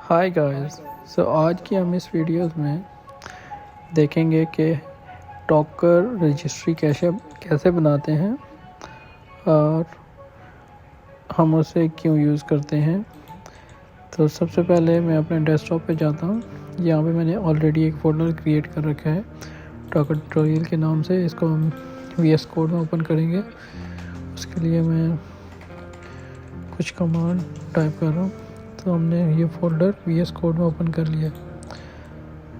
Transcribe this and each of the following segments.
Hi guys. आज की हम इस वीडियोस में देखेंगे कि डॉकर रजिस्ट्री कैसे बनाते हैं और हम उसे क्यों यूज़ करते हैं। तो सबसे पहले मैं अपने डेस्कटॉप पे जाता हूँ। यहाँ पे मैंने ऑलरेडी एक फ़ोल्डर क्रिएट कर रखा है डॉकर ट्यूटोरियल के नाम से। इसको हम VS कोड में ओपन करेंगे। उसके लिए मैं कुछ कमांड टाइप कर रहा हूँ। तो हमने ये फ़ोल्डर VS कोड में ओपन कर लिया।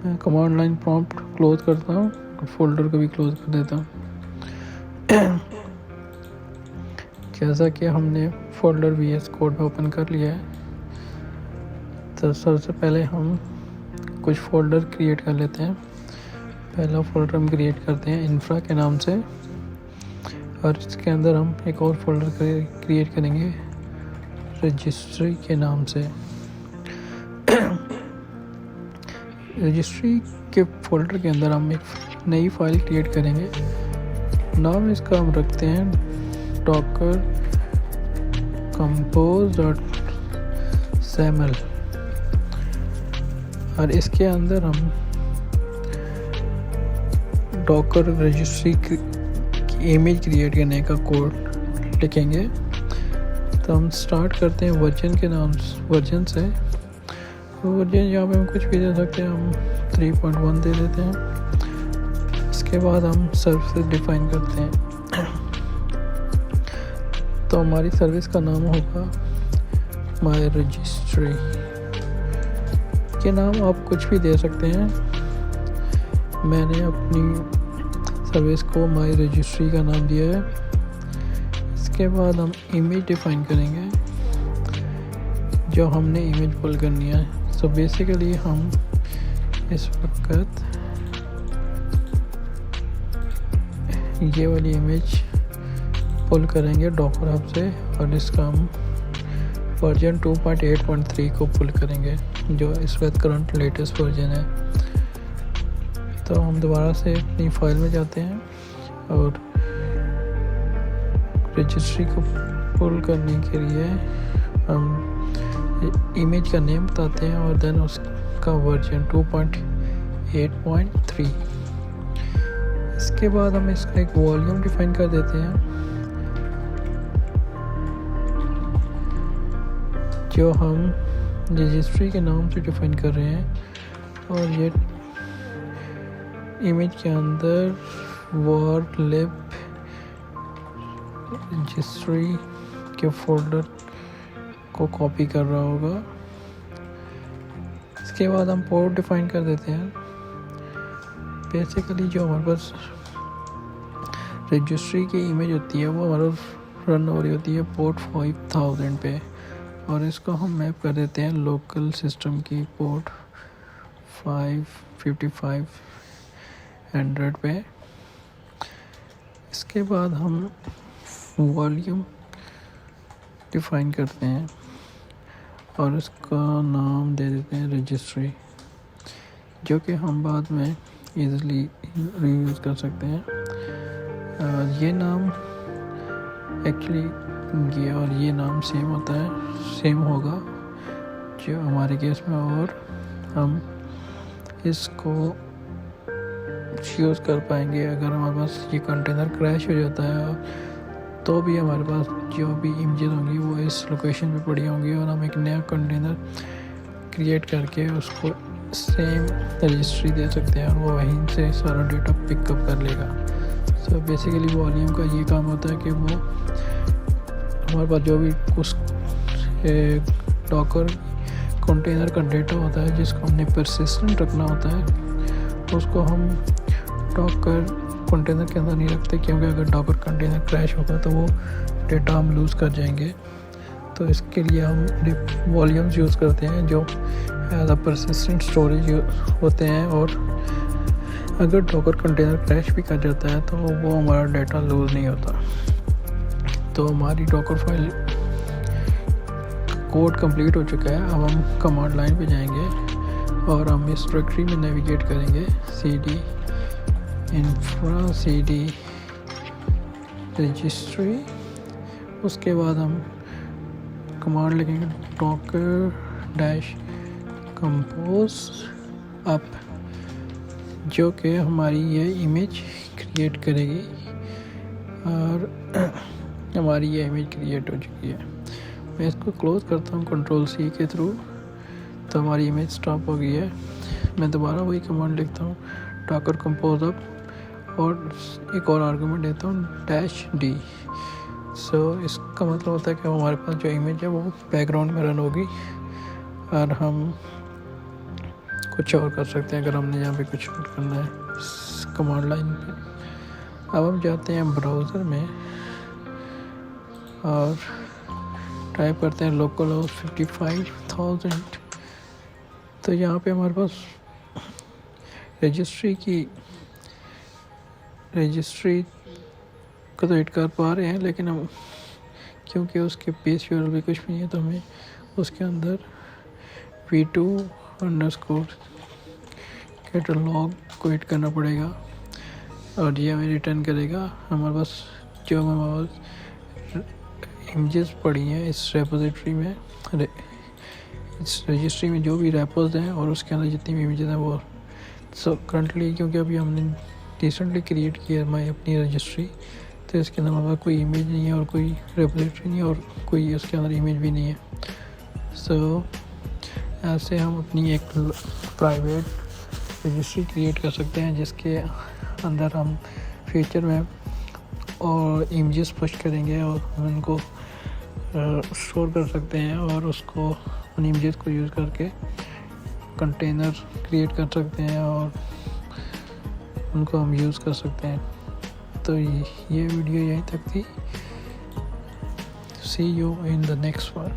मैं कमांड लाइन प्रॉम्प्ट क्लोज करता हूँ और फोल्डर को भी क्लोज कर देता हूँ। जैसा कि हमने फोल्डर VS कोड में ओपन कर लिया है, तो सबसे पहले हम कुछ फ़ोल्डर क्रिएट कर लेते हैं। पहला फ़ोल्डर हम क्रिएट करते हैं इंफ्रा के नाम से, और इसके अंदर हम एक और फोल्डर क्रिएट करेंगे रजिस्ट्री के नाम से। रजिस्ट्री के फोल्डर के अंदर हम एक नई फाइल क्रिएट करेंगे। नाम इसका हम रखते हैं docker compose.xml, और इसके अंदर हम डॉकर रजिस्ट्री की इमेज क्रिएट करने का कोड लिखेंगे। तो हम स्टार्ट करते हैं वर्जन से। वर्जन यहाँ पे हम कुछ भी दे सकते हैं, हम 3.1 दे देते हैं। इसके बाद हम सर्विस डिफाइन करते हैं। तो हमारी सर्विस का नाम होगा माई रजिस्ट्री। ये नाम आप कुछ भी दे सकते हैं। मैंने अपनी सर्विस को माई रजिस्ट्री का नाम दिया है। इसके बाद हम इमेज डिफाइन करेंगे, जो हमने इमेज पुल करनी है। सो बेसिकली हम इस वक्त ये वाली इमेज पुल करेंगे डॉकर हब से, और इसका हम वर्जन 2.8.3 को पुल करेंगे, जो इस वक्त करंट लेटेस्ट वर्जन है। तो हम दोबारा से अपनी फाइल में जाते हैं और रजिस्ट्री को पुल करने के लिए हम इमेज का नेम बताते हैं और देन उसका वर्जन 2.8.3। इसके बाद हम इसका एक वॉल्यूम डिफाइन कर देते हैं, जो हम रजिस्ट्री के नाम से डिफाइन कर रहे हैं। और ये इमेज के अंदर वर्ड लिब रजिस्ट्री के फोल्डर को कॉपी कर रहा होगा। इसके बाद हम पोर्ट डिफाइन कर देते हैं। बेसिकली जो हमारे पास रजिस्ट्री की इमेज होती है वो हमारा रन हो रही होती है पोर्ट 5000 पे, और इसको हम मैप कर देते हैं लोकल सिस्टम की पोर्ट 5500 पे। इसके बाद हम वॉल्यूम डिफाइन करते हैं और इसका नाम दे देते हैं रजिस्ट्री, जो कि हम बाद में इजीली रीयूज़ कर सकते हैं। ये नाम एक्चुअली ये नाम सेम होगा जो हमारे केस में, और हम इसको यूज़ कर पाएंगे अगर हमारे पास ये कंटेनर क्रैश हो जाता है। तो भी हमारे पास जो भी इमेजेस होंगी वो इस लोकेशन पे पड़ी होंगी, और हम एक नया कंटेनर क्रिएट करके उसको सेम रजिस्ट्री दे सकते हैं और वो वहीं से सारा डेटा पिकअप कर लेगा। सो बेसिकली वॉल्यूम का ये काम होता है कि वो हमारे पास जो भी उस डॉकर कंटेनर का डेटा होता है जिसको हमने परसिस्टेंट रखना होता है, उसको हम डॉकर कंटेनर के अंदर नहीं रखते, क्योंकि अगर डॉकर कंटेनर क्रैश होगा तो वो डेटा हम लूज़ कर जाएंगे। तो इसके लिए हम वॉल्यूम्स यूज़ करते हैं जो एज अ परसिस्टेंट स्टोरेज होते हैं, और अगर डॉकर कंटेनर क्रैश भी कर जाता है तो वो हमारा डाटा लूज़ नहीं होता। तो हमारी डॉकर फाइल कोड कंप्लीट हो चुका है। अब हम कमांड लाइन पे जाएंगे और हम इस डायरेक्टरी में नेविगेट करेंगे cd infra cd रजिस्ट्री। उसके बाद हम कमांड लिखेंगे docker कंपोज अप, जो कि हमारी ये इमेज क्रिएट करेगी और हमारी ये इमेज क्रिएट हो चुकी है। मैं इसको क्लोज करता हूँ Ctrl+C के थ्रू, तो हमारी इमेज स्टॉप हो गई है। मैं दोबारा वही कमांड लिखता हूँ डॉकर कंपोज अप और एक और आर्गुमेंट देता हूँ -D। सो इसका मतलब होता है कि हमारे पास जो इमेज है वो बैकग्राउंड में रन होगी और हम कुछ और कर सकते हैं अगर हमने यहाँ पे कुछ और करना है कमांड लाइन पे। अब हम जाते हैं ब्राउज़र में और टाइप करते हैं लोकल होस्ट 55,000। तो यहाँ पे हमारे पास रजिस्ट्री को तो एड कर पा रहे हैं, लेकिन हम क्योंकि उसके पेज यूआरएल भी कुछ भी नहीं है, तो हमें उसके अंदर v2_ कैटलॉग को एड करना पड़ेगा और ये हमें रिटर्न करेगा हमारे पास जो हमारे पास इमेजेस पड़ी हैं इस रेपोजिटरी में, इस रजिस्ट्री में जो भी रेपोज हैं और उसके अंदर जितनी भी इमेजेस हैं वो करंटली, क्योंकि अभी हमने रिसेंटली क्रिएट किया है अपनी रजिस्ट्री, तो इसके अंदर हमारे कोई इमेज नहीं है और कोई रेपोजिटरी नहीं है और कोई उसके अंदर इमेज भी नहीं है। सो ऐसे हम अपनी एक प्राइवेट रजिस्ट्री क्रिएट कर सकते हैं जिसके अंदर हम फ्यूचर में और इमेजेस पुश करेंगे और हम उनको स्टोर कर सकते हैं और उसको उन इमेजेस को यूज़ करके कंटेनर क्रिएट कर सकते हैं और उनको हम यूज़ कर सकते हैं। तो ये वीडियो यहीं तक थी। See you in the next one.